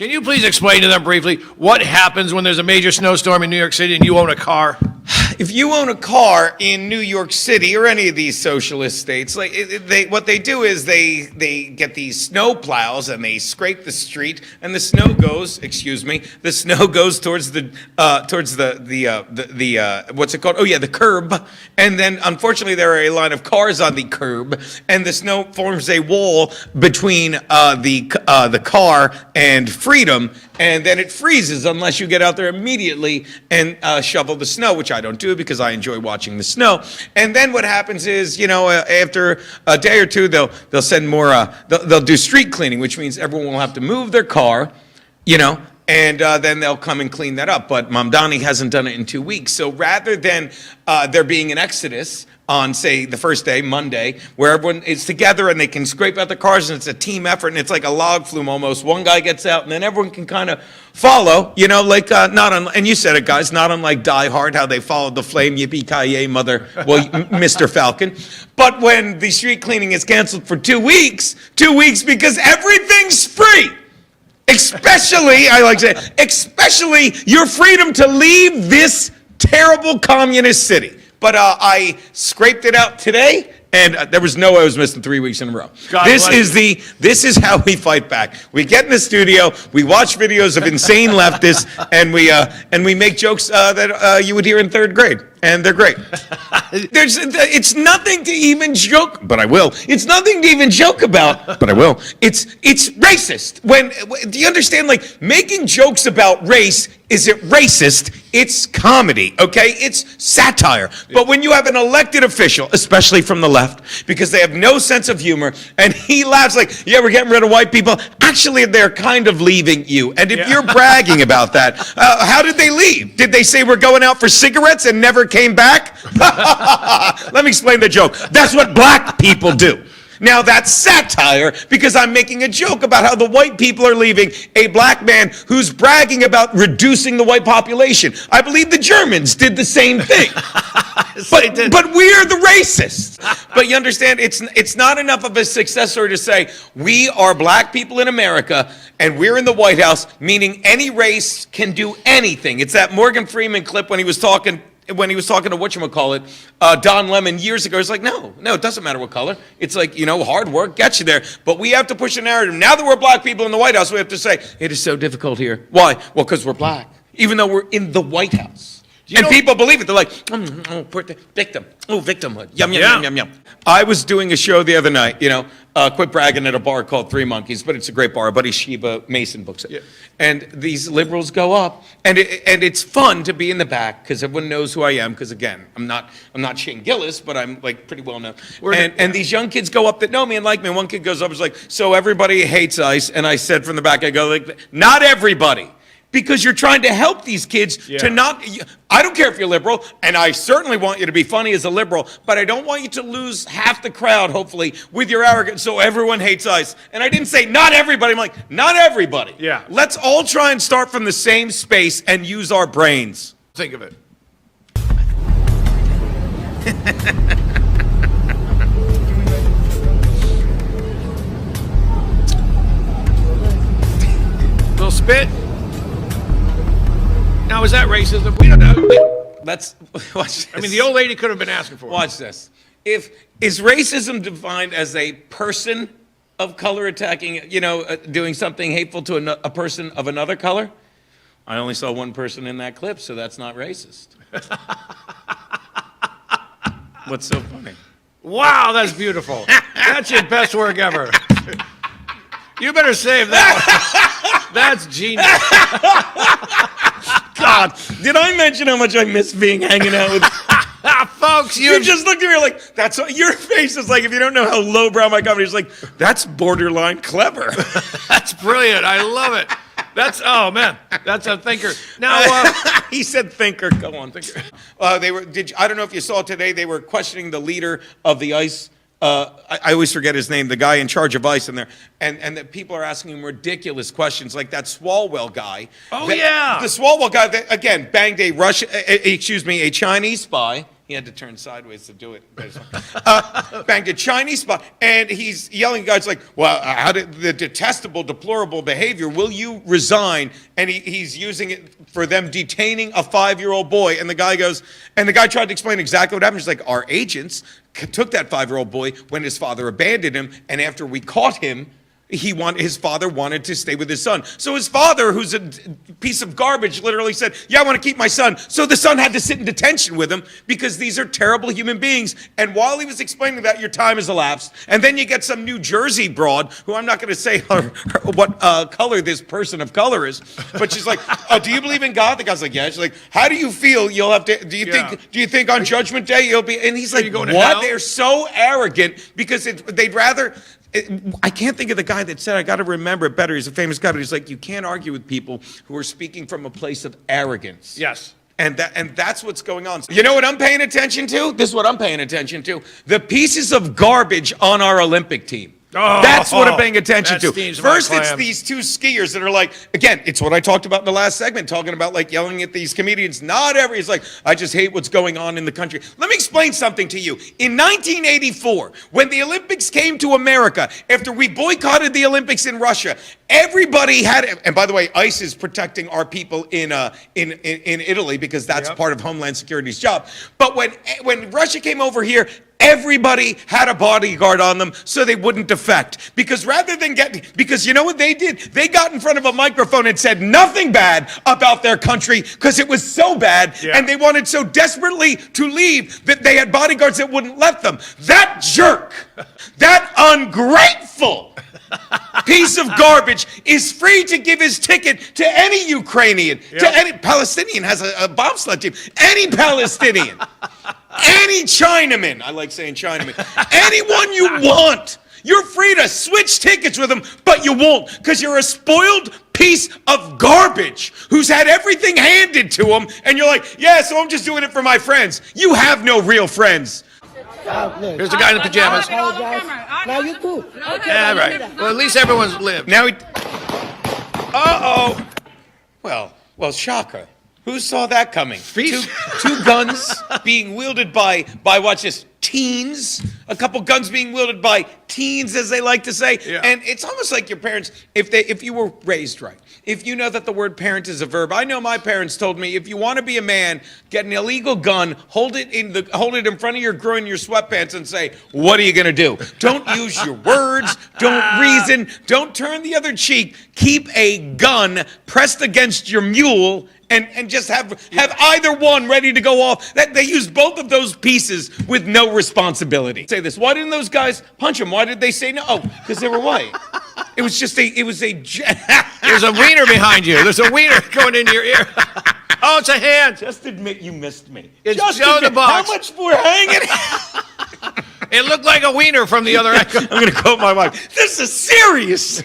Can you please explain to them briefly what happens when there's a major snowstorm in New York City and you own a car? If you own a car in New York City or any of these socialist states, like what they do is they get these snow plows and they scrape the street, and the snow goes towards the what's it called? Oh yeah, the curb. And then unfortunately there are a line of cars on the curb, and the snow forms a wall between the car and freedom, and then it freezes unless you get out there immediately and shovel the snow, which I don't do because I enjoy watching the snow. And then what happens is, after a day or two, they'll send more. They'll do street cleaning, which means everyone will have to move their car, and then they'll come and clean that up. But Mamdani hasn't done it in 2 weeks. So rather than there being an exodus on, say, the first day, Monday, where everyone is together and they can scrape out the cars and it's a team effort and it's like a log flume almost. One guy gets out and then everyone can kind of follow, and you said it, guys, not unlike Die Hard, how they followed the flame, yippee-ki-yay, Mr. Falcon. But when the street cleaning is canceled for 2 weeks because everything's free. Especially your freedom to leave this terrible communist city. But I scraped it out today, and there was no way I was missing 3 weeks in a row. This is how we fight back. We get in the studio, we watch videos of insane leftists, and we make jokes that you would hear in third grade, and they're great. It's nothing to even joke, but I will. It's nothing to even joke about, but I will. It's racist. Do you understand? Like, making jokes about race isn't racist. It's comedy, okay? It's satire. But when you have an elected official, especially from the left, because they have no sense of humor, and he laughs like, yeah, we're getting rid of white people. Actually, they're kind of leaving you. And if you're bragging about that, how did they leave? Did they say we're going out for cigarettes and never came back? Let me explain the joke. That's what black people do. Now that's satire because I'm making a joke about how the white people are leaving a black man who's bragging about reducing the white population. I believe the Germans did the same thing. But we're the racists. But you understand, it's not enough of a success story to say we are black people in America and we're in the White House, meaning any race can do anything. It's that Morgan Freeman clip when he was talking to whatchamacallit, Don Lemon years ago. It's like, no, it doesn't matter what color. It's like, hard work gets you there. But we have to push a narrative. Now that we're black people in the White House, we have to say, it is so difficult here. Why? Well, because we're black, even though we're in the White House. And people believe it. They're like, victim. Oh, victimhood. Yum, yum, yum, yum, yum. I was doing a show the other night, quit bragging at a bar called Three Monkeys, but it's a great bar. Our buddy Sheba Mason books it. Yeah. And these liberals go up, and it's fun to be in the back because everyone knows who I am. Because again, I'm not Shane Gillis, but I'm like pretty well known. And these young kids go up that know me and like me. And one kid goes up and is like, so everybody hates ICE. And I said from the back, I go like, not everybody. Because you're trying to help these kids to not, I don't care if you're liberal, and I certainly want you to be funny as a liberal, but I don't want you to lose half the crowd, hopefully, with your arrogance, so everyone hates ICE. And I didn't say not everybody, I'm like, not everybody. Yeah. Let's all try and start from the same space and use our brains. Think of it. Little spit. Now, is that racism? We don't know. Let's watch this. I mean, the old lady could have been asking for it. Watch this. Is racism defined as a person of color attacking, doing something hateful to a person of another color? I only saw one person in that clip, so that's not racist. What's so funny? Wow, that's beautiful. That's your best work ever. You better save that one. That's genius. God, did I mention how much I miss hanging out with folks? You just looked at me like, that's what, your face is like, if you don't know how lowbrow my comedy is, like, that's borderline clever. That's brilliant. I love it. Oh man, that's a thinker. Now, he said thinker. Go on, thinker. I don't know if you saw today, they were questioning the leader of the ICE. I always forget his name, the guy in charge of ICE in there. And that people are asking him ridiculous questions like that Swalwell guy. Oh, yeah. The Swalwell guy that, again, banged a Chinese spy. He had to turn sideways to do it. Banged a Chinese spot, and he's yelling. Guys like, "Well, how did the detestable, deplorable behavior? Will you resign?" And he's using it for them detaining a 5-year-old boy. And the guy goes, and the guy tried to explain exactly what happened. He's like, "Our agents took that 5-year-old boy when his father abandoned him, and after we caught him, his father wanted to stay with his son. So his father, who's a piece of garbage, literally said, yeah, I want to keep my son. So the son had to sit in detention with him because these are terrible human beings. And while he was explaining that, your time has elapsed. And then you get some New Jersey broad, who I'm not going to say what color this person of color is, but she's like, oh, do you believe in God? The guy's like, yeah. She's like, how do you feel you'll have to, do you think on Judgment Day you'll be, and he's like, what? They're so arrogant because they'd rather, I can't think of the guy that said, I got to remember it better. He's a famous guy, but he's like, you can't argue with people who are speaking from a place of arrogance. Yes. And that's what's going on. You know what I'm paying attention to? This is what I'm paying attention to. The pieces of garbage on our Olympic team. Oh, that's what I'm paying attention to. First, it's these two skiers that are like, again, it's what I talked about in the last segment, talking about like yelling at these comedians. It's like, I just hate what's going on in the country. Let me explain something to you. In 1984, when the Olympics came to America, after we boycotted the Olympics in Russia, everybody had, and by the way, ICE is protecting our people in Italy because that's part of Homeland Security's job. But when Russia came over here, everybody had a bodyguard on them so they wouldn't defect. Because because you know what they did? They got in front of a microphone and said nothing bad about their country because it was so bad and they wanted so desperately to leave that they had bodyguards that wouldn't let them. That jerk, that ungrateful piece of garbage is free to give his ticket to any Ukrainian, to any Palestinian has a bobsled team, any Palestinian. Any Chinaman, I like saying Chinaman, anyone you want, you're free to switch tickets with them, but you won't because you're a spoiled piece of garbage who's had everything handed to him, and you're like, yeah, so I'm just doing it for my friends. You have no real friends. Here's the guy in the pajamas. Now you too. Yeah, right. Well, at least everyone's lived. Now uh-oh. Well, shocker. Who saw that coming? Two guns being wielded by watch this, teens. A couple guns being wielded by teens, as they like to say. Yeah. And it's almost like your parents, if you were raised right, if you know that the word parent is a verb. I know my parents told me, if you want to be a man, get an illegal gun, hold it in front of your groin, your sweatpants, and say, what are you going to do? Don't use your words. Don't reason. Don't turn the other cheek. Keep a gun pressed against your mule and just have either one ready to go off. That they use both of those pieces with no responsibility. Say this, why didn't those guys punch him? Why did they say no? Oh, because they were white. There's a wiener behind you. There's a wiener going into your ear. Oh, it's a hand. Just admit you missed me. It's just Joe admit the box. How much we're hanging? It looked like a wiener from the other end. I'm going to quote my wife. This is serious.